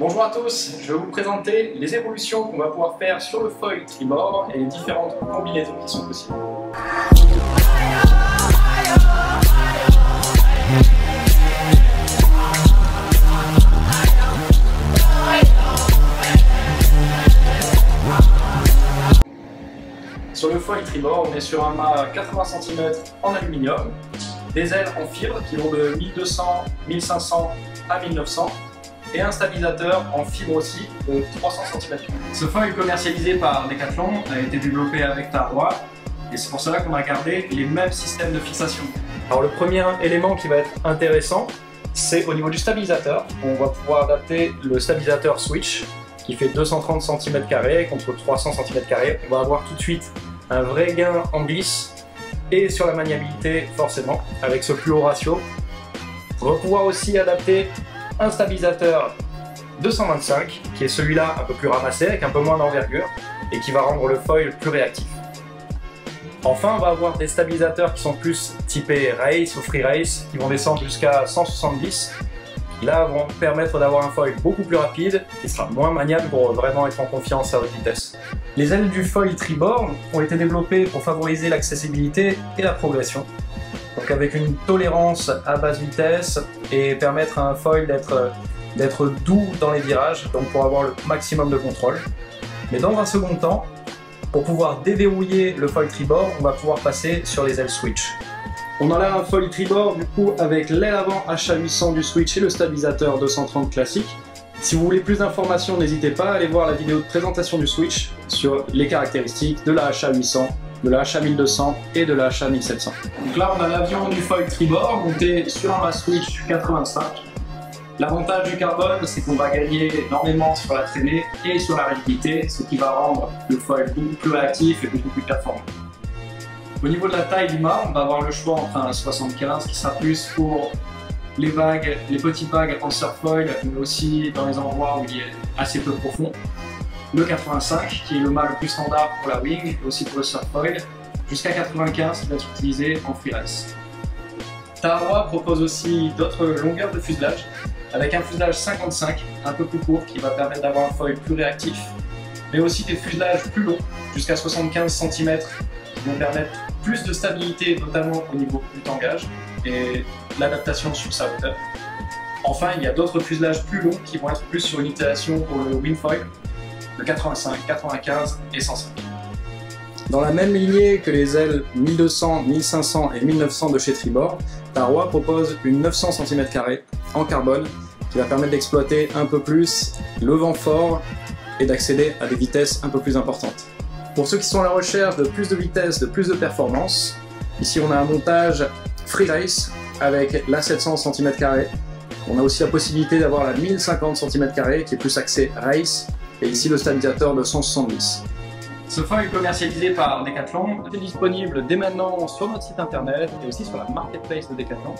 Bonjour à tous, je vais vous présenter les évolutions qu'on va pouvoir faire sur le foil tribord et les différentes combinaisons qui sont possibles. Sur le foil tribord, on est sur un mât 80 cm en aluminium, des ailes en fibre qui vont de 1200, 1500 à 1900 et un stabilisateur en fibre aussi de 300 cm. Ce foil commercialisé par Decathlon a été développé avec Tharwa et c'est pour cela qu'on a gardé les mêmes systèmes de fixation. Alors le premier élément qui va être intéressant, c'est au niveau du stabilisateur. On va pouvoir adapter le stabilisateur switch qui fait 230 cm² contre 300 cm². On va avoir tout de suite un vrai gain en glisse et sur la maniabilité forcément avec ce plus haut ratio. On va pouvoir aussi adapter un stabilisateur 225 qui est celui-là un peu plus ramassé avec un peu moins d'envergure et qui va rendre le foil plus réactif. Enfin, on va avoir des stabilisateurs qui sont plus typés race ou free race qui vont descendre jusqu'à 170. Là, vont permettre d'avoir un foil beaucoup plus rapide qui sera moins maniable pour vraiment être en confiance à haute vitesse. Les ailes du foil tribord ont été développées pour favoriser l'accessibilité et la progression. Donc avec une tolérance à basse vitesse et permettre à un foil d'être doux dans les virages, donc pour avoir le maximum de contrôle. Mais dans un second temps, pour pouvoir déverrouiller le foil tribord, on va pouvoir passer sur les ailes switch. On a là un foil tribord du coup avec l'aile avant HA800 du switch et le stabilisateur 230 classique. Si vous voulez plus d'informations, n'hésitez pas à aller voir la vidéo de présentation du switch sur les caractéristiques de la HA800, de la HA1200 et de la HA1700. Donc là on a l'avion du foil tribord monté sur un mât switch 85. L'avantage du carbone, c'est qu'on va gagner énormément sur la traînée et sur la rigidité, ce qui va rendre le foil beaucoup plus réactif et beaucoup plus performant. Au niveau de la taille du mât, on va avoir le choix entre un 75 qui sera plus pour les vagues, les petites vagues en surfoil, mais aussi dans les endroits où il est assez peu profond. Le 85 qui est le mât le plus standard pour la wing et aussi pour le surfoil, jusqu'à 95 qui va être utilisé en free race. Tharwa propose aussi d'autres longueurs de fuselage, avec un fuselage 55, un peu plus court, qui va permettre d'avoir un foil plus réactif, mais aussi des fuselages plus longs, jusqu'à 75 cm, qui vont permettre plus de stabilité, notamment au niveau du tangage et l'adaptation sur sa hauteur. Enfin, il y a d'autres fuselages plus longs qui vont être plus sur une itération pour le wingfoil, le 85, 95 et 105. Dans la même lignée que les ailes 1200, 1500 et 1900 de chez Tribord, Tharwa propose une 900 cm² en carbone qui va permettre d'exploiter un peu plus le vent fort et d'accéder à des vitesses un peu plus importantes. Pour ceux qui sont à la recherche de plus de vitesse, de plus de performance, ici on a un montage free race avec la 700 cm². On a aussi la possibilité d'avoir la 1050 cm² qui est plus axée race et ici le stabilisateur de 170. Ce foil commercialisé par Decathlon est disponible dès maintenant sur notre site internet et aussi sur la marketplace de Decathlon.